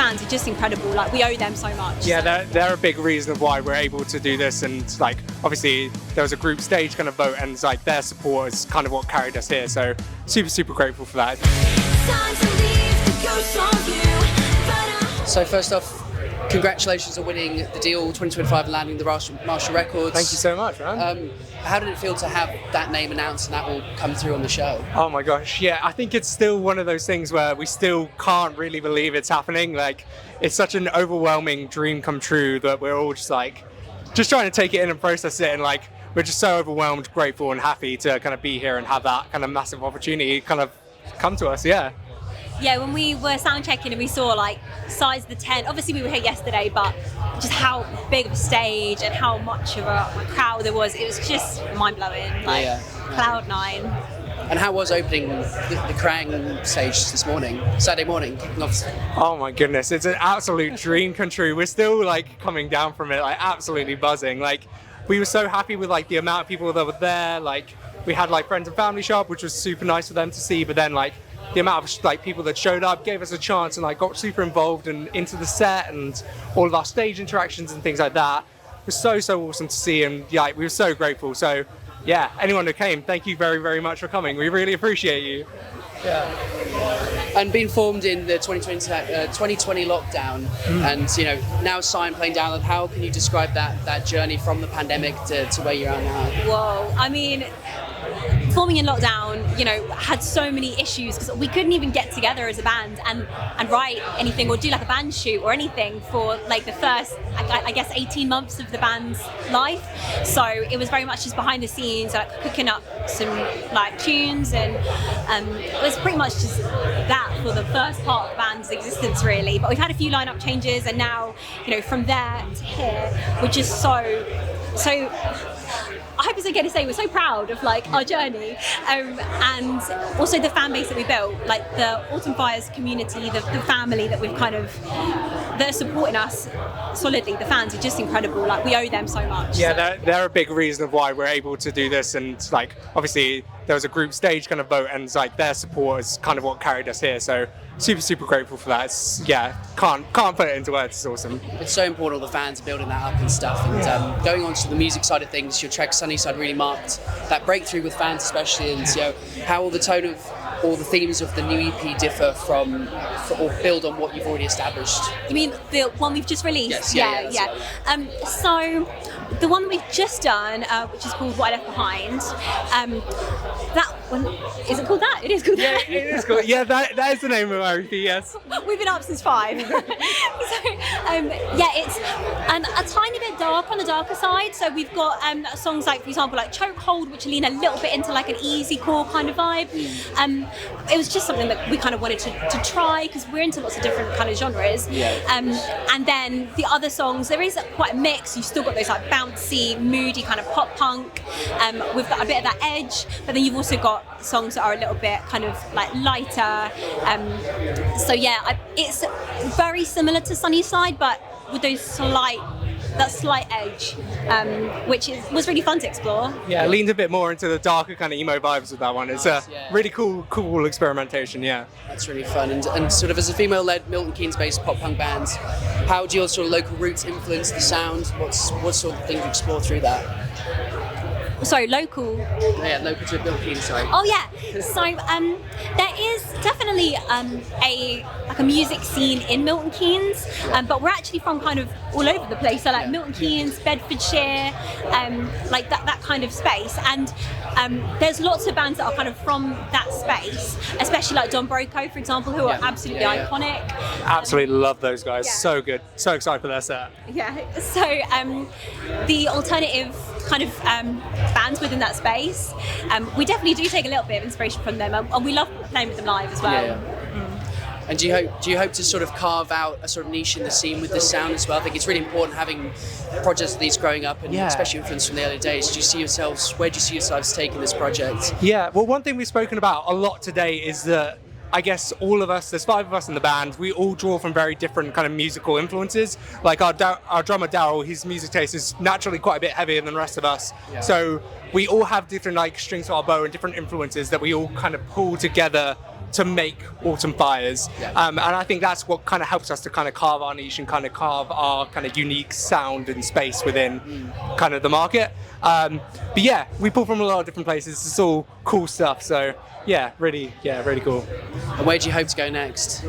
fans are just incredible. Like, we owe them so much. Yeah, they're a big reason of why we're able to do this, and like obviously there was a group stage kind of vote, and like their support is kind of what carried us here. So super grateful for that. So first off, congratulations on winning the deal 2025 and landing the Marshall Records. Thank you so much, man. How did it feel to have that name announced and that will come through on the show? Oh my gosh, yeah, I think it's still one of those things where we still can't really believe it's happening. Like, it's such an overwhelming dream come true that we're all just trying to take it in and process it, and like we're just so overwhelmed, grateful and happy to kind of be here and have that kind of massive opportunity kind of come to us. Yeah, when we were sound checking and we saw like size of the tent, obviously we were here yesterday, but just how big of a stage and how much of a crowd there was, it was just mind-blowing, like cloud nine. And how was opening the Krang stage this morning, Saturday morning, kicking off? Oh my goodness, it's an absolute dream come true. We're still like coming down from it, like absolutely buzzing. Like, we were so happy with like the amount of people that were there. Like, we had like friends and family show up, which was super nice for them to see, but then like the amount of like people that showed up gave us a chance and like got super involved and into the set and all of our stage interactions and things like that. It was so awesome to see, and yeah, we were so grateful. So yeah, anyone who came, thank you very much for coming. We really appreciate you. Yeah. And being formed in the 2020 lockdown, and you know, now Sign playing down, how can you describe that journey from the pandemic to where you're at now? Whoa, I mean, forming in lockdown, you know, had so many issues because we couldn't even get together as a band and write anything or do like a band shoot or anything for like the first, I guess, 18 months of the band's life. So it was very much just behind the scenes, like cooking up some like tunes, and it was pretty much just that for the first part of the band's existence, really. But we've had a few lineup changes, and now, you know, from there to here, we're just so I hope it's okay to say we're so proud of like our journey, and also the fan base that we built, like the Autumn Fires community, the family that we've kind of, that are supporting us solidly. The fans are just incredible. Like, we owe them so much. Yeah, they're a big reason of why we're able to do this, and like obviously there was a group stage kind of vote, and like their support is kind of what carried us here. So super grateful for that. It's, yeah, can't put it into words. It's awesome. It's so important, all the fans are building that up and stuff. And going on to the music side of things, your track Sunnyside really marked that breakthrough with fans, especially. And you know, how will the tone of all the themes of the new EP differ from or build on what you've already established? You mean the one we've just released? Yes, yeah. So the one we've just done, which is called What I Left Behind, that one, is it called that? It is called that. Yeah, it is called. Yeah, that is the name of our EP. Yes. We've been up since 5. So yeah, it's a tiny bit dark, on the darker side. So we've got songs like, for example, like Chokehold, which lean a little bit into like an easy core kind of vibe. It was just something that we kind of wanted to try, because we're into lots of different kind of genres. And then the other songs, there is quite a mix. You've still got those like bouncy, moody kind of pop punk. We've got a bit of that edge, but then you've also got songs that are a little bit kind of like lighter. So yeah, it's very similar to Sunnyside, but with those slight edge, which was really fun to explore. Yeah, leaned a bit more into the darker kind of emo vibes with that one. It's a really cool experimentation. Yeah, that's really fun. And sort of as a female-led Milton Keynes-based pop punk band, how do your sort of local roots influence the sound? What sort of things you explore through that? Sorry, local. Yeah, local to Milton Keynes. Sorry. Oh yeah. So there is definitely a music scene in Milton Keynes, but we're actually from kind of all over the place. So like Milton Keynes, Bedfordshire, like that kind of space. And there's lots of bands that are kind of from that space, especially like Don Broco, for example, who are absolutely iconic. Absolutely love those guys. So good. So excited for their set. Yeah. So the alternative kind of bands within that space, we definitely do take a little bit of inspiration from them, and we love playing with them live as well. And do you hope to sort of carve out a sort of niche in the scene with this sound as well? I think it's really important having projects like these growing up, and especially influence from the early days. Where do you see yourselves taking this project? Yeah, well, one thing we've spoken about a lot today is that I guess all of us, there's 5 of us in the band, we all draw from very different kind of musical influences. Like our drummer Daryl, his music taste is naturally quite a bit heavier than the rest of us. So we all have different like strings to our bow and different influences that we all kind of pull together to make Autumn Fires. Yeah. And I think that's what kind of helps us to kind of carve our niche and kind of carve our kind of unique sound and space within kind of the market. But yeah, we pull from a lot of different places. It's all cool stuff. So yeah, really cool. And where do you hope to go next?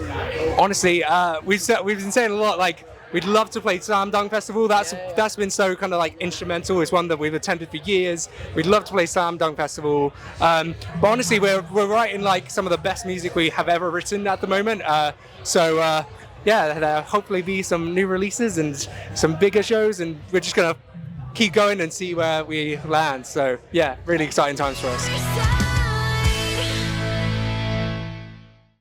Honestly, we've been saying a lot, like, we'd love to play Slam Dunk Festival. That's been so kind of like instrumental. It's one that we've attended for years. We'd love to play Slam Dunk Festival. But honestly, we're writing like some of the best music we have ever written at the moment. So there'll hopefully be some new releases and some bigger shows, and we're just gonna keep going and see where we land. So yeah, really exciting times for us.